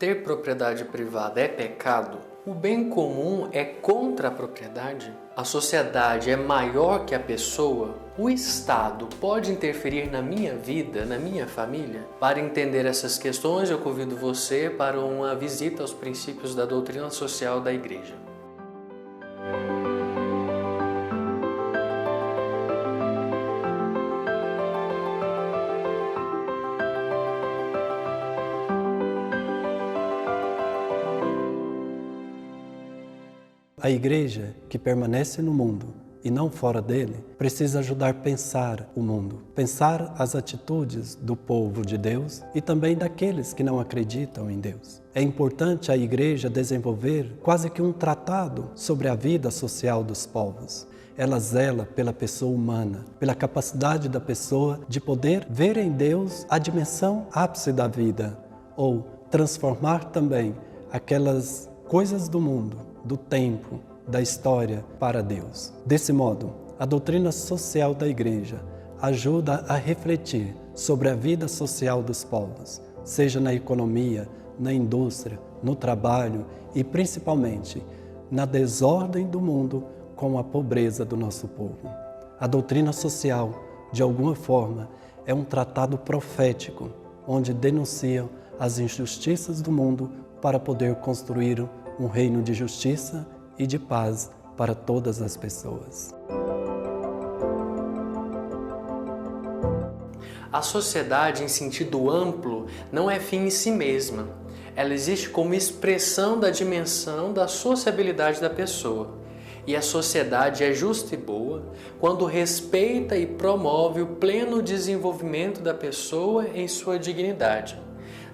Ter propriedade privada é pecado? O bem comum é contra a propriedade? A sociedade é maior que a pessoa? O Estado pode interferir na minha vida, na minha família? Para entender essas questões, eu convido você para uma visita aos princípios da doutrina social da Igreja. A Igreja, que permanece no mundo e não fora dele, precisa ajudar a pensar o mundo, pensar as atitudes do povo de Deus e também daqueles que não acreditam em Deus. É importante a Igreja desenvolver quase que um tratado sobre a vida social dos povos. Ela zela pela pessoa humana, pela capacidade da pessoa de poder ver em Deus a dimensão ápice da vida, ou transformar também aquelas coisas do mundo, do tempo, da história para Deus. Desse modo, a doutrina social da Igreja ajuda a refletir sobre a vida social dos povos, seja na economia, na indústria, no trabalho e principalmente na desordem do mundo com a pobreza do nosso povo. A doutrina social, de alguma forma, é um tratado profético, onde denunciam as injustiças do mundo para poder construir um reino de justiça e de paz para todas as pessoas. A sociedade, em sentido amplo, não é fim em si mesma. Ela existe como expressão da dimensão da sociabilidade da pessoa. E a sociedade é justa e boa quando respeita e promove o pleno desenvolvimento da pessoa em sua dignidade.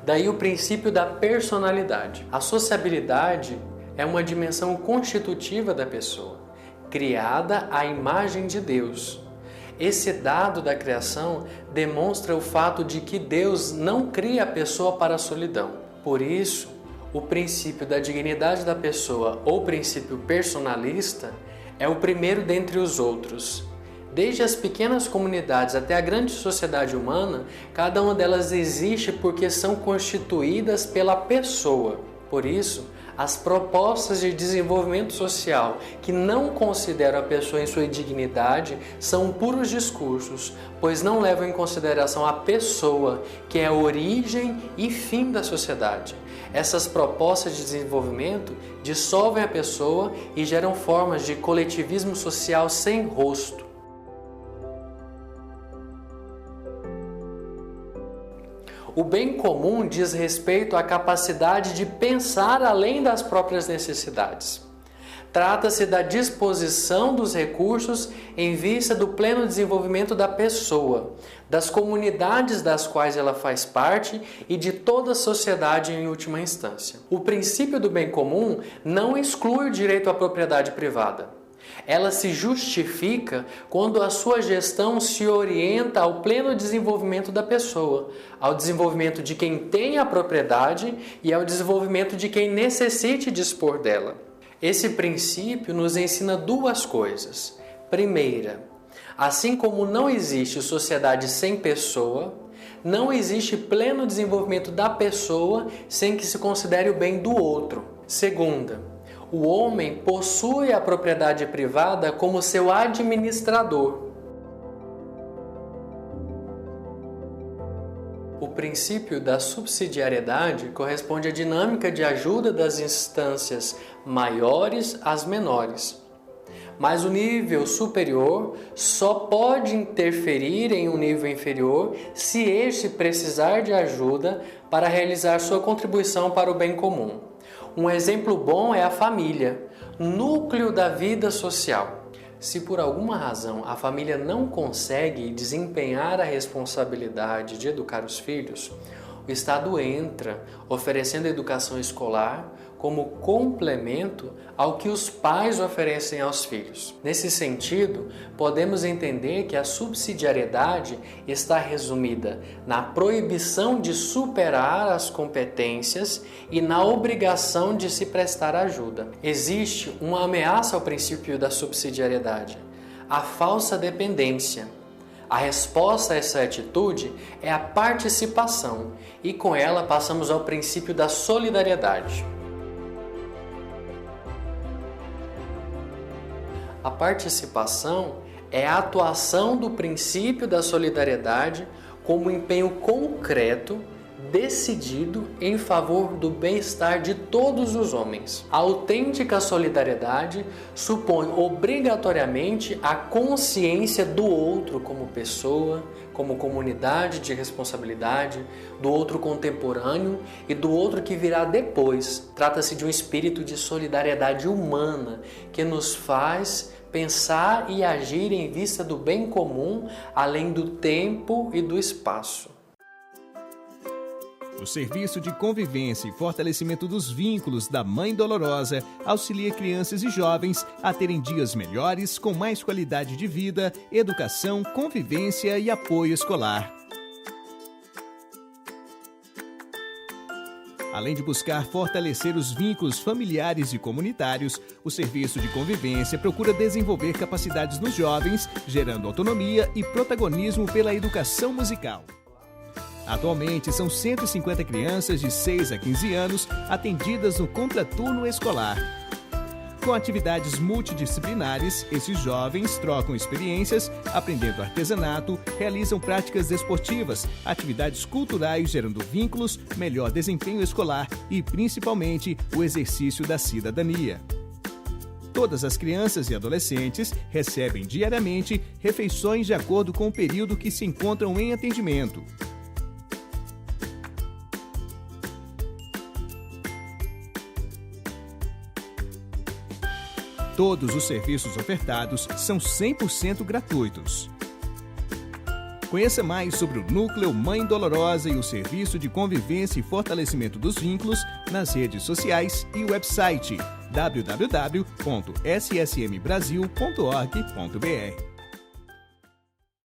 Daí o princípio da personalidade. A sociabilidade é uma dimensão constitutiva da pessoa, criada à imagem de Deus. Esse dado da criação demonstra o fato de que Deus não cria a pessoa para a solidão. Por isso, o princípio da dignidade da pessoa, ou princípio personalista, é o primeiro dentre os outros. Desde as pequenas comunidades até a grande sociedade humana, cada uma delas existe porque são constituídas pela pessoa. Por isso, as propostas de desenvolvimento social que não consideram a pessoa em sua dignidade são puros discursos, pois não levam em consideração a pessoa, que é a origem e fim da sociedade. Essas propostas de desenvolvimento dissolvem a pessoa e geram formas de coletivismo social sem rosto. O bem comum diz respeito à capacidade de pensar além das próprias necessidades. Trata-se da disposição dos recursos em vista do pleno desenvolvimento da pessoa, das comunidades das quais ela faz parte e de toda a sociedade em última instância. O princípio do bem comum não exclui o direito à propriedade privada. Ela se justifica quando a sua gestão se orienta ao pleno desenvolvimento da pessoa, ao desenvolvimento de quem tem a propriedade e ao desenvolvimento de quem necessite dispor dela. Esse princípio nos ensina duas coisas. Primeira, assim como não existe sociedade sem pessoa, não existe pleno desenvolvimento da pessoa sem que se considere o bem do outro. Segunda, o homem possui a propriedade privada como seu administrador. O princípio da subsidiariedade corresponde à dinâmica de ajuda das instâncias maiores às menores. Mas o nível superior só pode interferir em um nível inferior se este precisar de ajuda para realizar sua contribuição para o bem comum. Um exemplo bom é a família, núcleo da vida social. Se por alguma razão a família não consegue desempenhar a responsabilidade de educar os filhos, o Estado entra oferecendo educação escolar como complemento ao que os pais oferecem aos filhos. Nesse sentido, podemos entender que a subsidiariedade está resumida na proibição de superar as competências e na obrigação de se prestar ajuda. Existe uma ameaça ao princípio da subsidiariedade, a falsa dependência. A resposta a essa atitude é a participação, e com ela passamos ao princípio da solidariedade. A participação é a atuação do princípio da solidariedade como empenho concreto, decidido em favor do bem-estar de todos os homens. A autêntica solidariedade supõe obrigatoriamente a consciência do outro como pessoa, como comunidade de responsabilidade, do outro contemporâneo e do outro que virá depois. Trata-se de um espírito de solidariedade humana que nos faz pensar e agir em vista do bem comum, além do tempo e do espaço. O Serviço de Convivência e Fortalecimento dos Vínculos da Mãe Dolorosa auxilia crianças e jovens a terem dias melhores, com mais qualidade de vida, educação, convivência e apoio escolar. Além de buscar fortalecer os vínculos familiares e comunitários, o Serviço de Convivência procura desenvolver capacidades nos jovens, gerando autonomia e protagonismo pela educação musical. Atualmente, são 150 crianças de 6 a 15 anos atendidas no contraturno escolar. Com atividades multidisciplinares, esses jovens trocam experiências, aprendendo artesanato, realizam práticas desportivas, atividades culturais gerando vínculos, melhor desempenho escolar e, principalmente, o exercício da cidadania. Todas as crianças e adolescentes recebem diariamente refeições de acordo com o período que se encontram em atendimento. Todos os serviços ofertados são 100% gratuitos. Conheça mais sobre o Núcleo Mãe Dolorosa e o Serviço de Convivência e Fortalecimento dos Vínculos nas redes sociais e website www.ssmbrasil.org.br.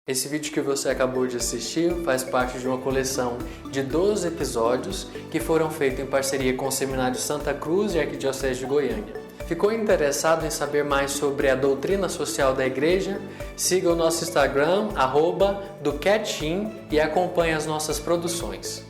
Esse vídeo que você acabou de assistir faz parte de uma coleção de 12 episódios que foram feitos em parceria com o Seminário Santa Cruz e a Arquidiocese de Goiânia. Ficou interessado em saber mais sobre a doutrina social da Igreja? Siga o nosso Instagram, @docatin, e acompanhe as nossas produções.